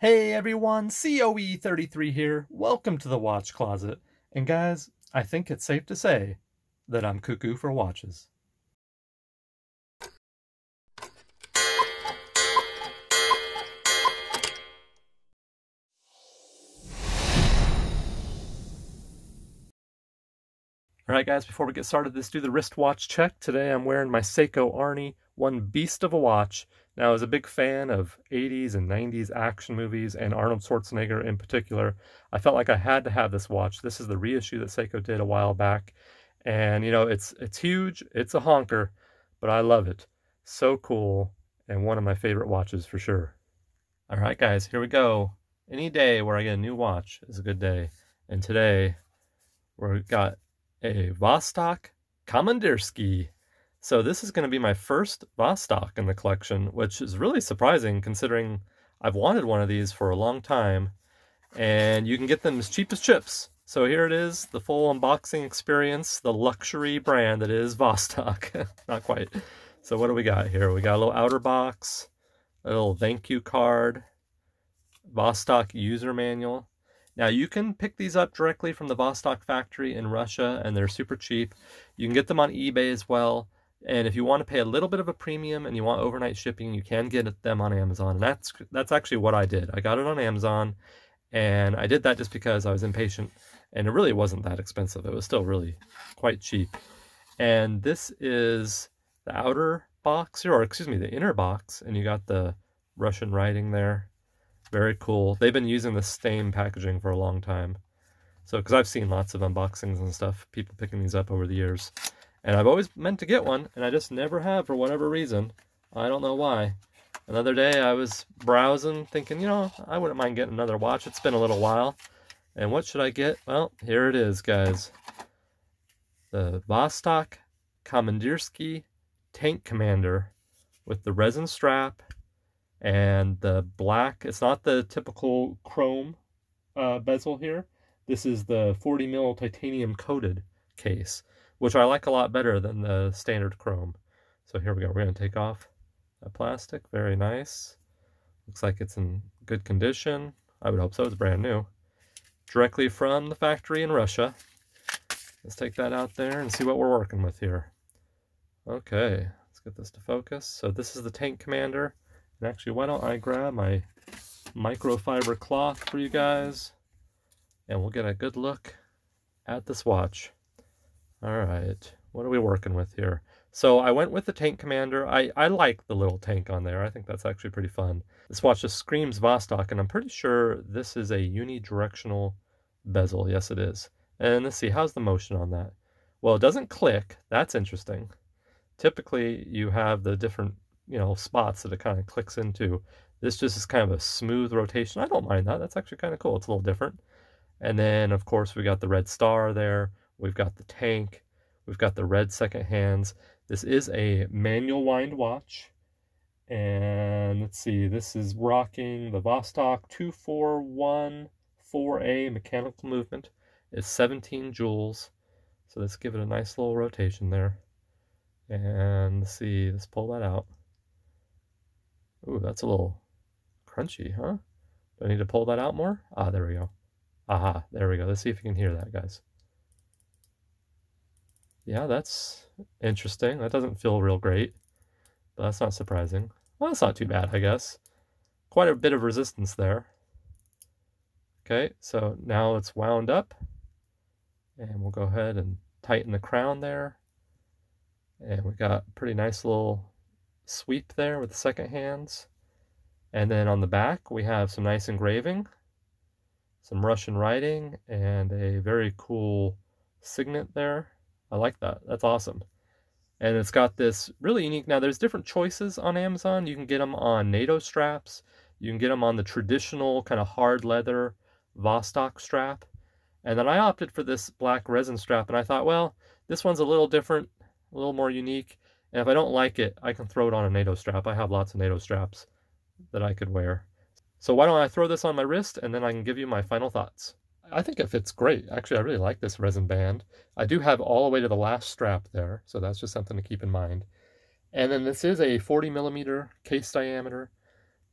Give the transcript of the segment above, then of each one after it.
Hey everyone, COE33 here. Welcome to the Watch Closet. And guys, I think it's safe to say that I'm cuckoo for watches. Alright guys, before we get started, let's do the wristwatch check. Today I'm wearing my Seiko Arnie, one beast of a watch. Now, as a big fan of 80s and 90s action movies, and Arnold Schwarzenegger in particular, I felt like I had to have this watch. This is the reissue that Seiko did a while back. And, you know, it's huge, it's a honker, but I love it. So cool, and one of my favorite watches for sure. Alright guys, here we go. Any day where I get a new watch is a good day. And today, we've got a VOSTOK Komandirskie. So this is going to be my first VOSTOK in the collection, which is really surprising considering I've wanted one of these for a long time, and you can get them as cheap as chips. So here it is, the full unboxing experience, the luxury brand that is VOSTOK. Not quite. So what do we got here? We got a little outer box, a little thank you card, VOSTOK user manual. Now, you can pick these up directly from the VOSTOK factory in Russia, and they're super cheap. You can get them on eBay as well. And if you want to pay a little bit of a premium and you want overnight shipping, you can get them on Amazon. And that's actually what I did. I got it on Amazon, and I did that just because I was impatient. And it really wasn't that expensive. It was still really quite cheap. And this is the outer box, or excuse me, the inner box. And you got the Russian writing there. Very cool. They've been using the same packaging for a long time. So, because I've seen lots of unboxings and stuff, people picking these up over the years. And I've always meant to get one, and I just never have for whatever reason. I don't know why. Another day I was browsing, thinking, you know, I wouldn't mind getting another watch. It's been a little while. And what should I get? Well, here it is, guys. The VOSTOK Komandirskie Tank Commander with the resin strap and the black. It's not the typical chrome bezel here. This is the 40 mil titanium coated case, which I like a lot better than the standard chrome. So here we go. We're going to take off that plastic. Very nice. Looks like it's in good condition. I would hope so. It's brand new. Directly from the factory in Russia. Let's take that out there and see what we're working with here. Okay, let's get this to focus. So this is the Tank Commander. And actually, why don't I grab my microfiber cloth for you guys, and we'll get a good look at this watch. All right, what are we working with here? So I went with the Tank Commander. I like the little tank on there. I think that's actually pretty fun. This watch just screams VOSTOK, and I'm pretty sure this is a unidirectional bezel. Yes, it is. And let's see, how's the motion on that? Well, it doesn't click. That's interesting. Typically, you have the different, you know, spots that it kind of clicks into. This just is kind of a smooth rotation. I don't mind that. That's actually kind of cool. It's a little different. And then, of course, we got the red star there. We've got the tank. We've got the red second hands. This is a manual wind watch. And let's see, this is rocking the VOSTOK 2414A mechanical movement. It's 17 joules. So let's give it a nice little rotation there. And let's see, let's pull that out. Ooh, that's a little crunchy, huh? Do I need to pull that out more? Ah, there we go. Aha, there we go. Let's see if you can hear that, guys. Yeah, that's interesting. That doesn't feel real great, but that's not surprising. Well, that's not too bad, I guess. Quite a bit of resistance there. Okay, so now it's wound up, and we'll go ahead and tighten the crown there. And we got a pretty nice little sweep there with the second hands. And then on the back, we have some nice engraving, some Russian writing, and a very cool signet there. I like that. That's awesome. And it's got this really unique, now there's different choices on Amazon. You can get them on NATO straps. You can get them on the traditional kind of hard leather VOSTOK strap. And then I opted for this black resin strap, and I thought, well, this one's a little different, a little more unique. And if I don't like it, I can throw it on a NATO strap. I have lots of NATO straps that I could wear. So why don't I throw this on my wrist, and then I can give you my final thoughts. I think it fits great. Actually, I really like this resin band. I do have all the way to the last strap there, so that's just something to keep in mind. And then this is a 40 millimeter case diameter.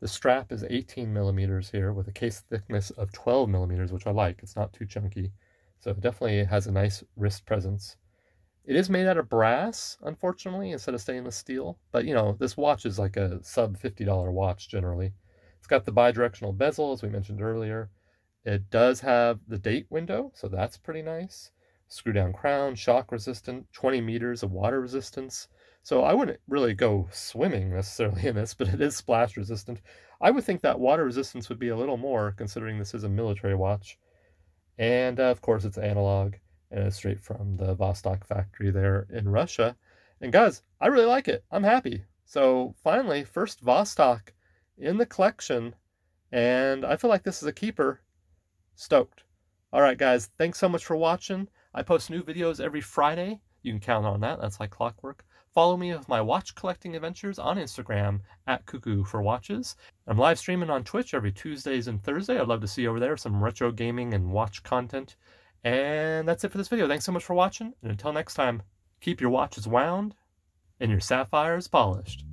The strap is 18 millimeters here with a case thickness of 12 millimeters, which I like. It's not too chunky. So it definitely has a nice wrist presence. It is made out of brass, unfortunately, instead of stainless steel. But, you know, this watch is like a sub $50 watch generally. It's got the bidirectional bezel, as we mentioned earlier. It does have the date window, so that's pretty nice. Screw down crown, shock resistant, 20 meters of water resistance. So I wouldn't really go swimming necessarily in this, but it is splash resistant. I would think that water resistance would be a little more, considering this is a military watch. And of course it's analog, and it's straight from the VOSTOK factory there in Russia. And guys, I really like it. I'm happy. So finally, first VOSTOK in the collection, and I feel like this is a keeper. Stoked. All right, guys, thanks so much for watching. I post new videos every Friday. You can count on that. That's like clockwork. Follow me with my watch collecting adventures on Instagram at Cuckoo for watches. I'm live streaming on Twitch every Tuesdays and Thursday. I'd love to see you over there, some retro gaming and watch content. And that's it for this video. Thanks so much for watching. And until next time, keep your watches wound and your sapphires polished.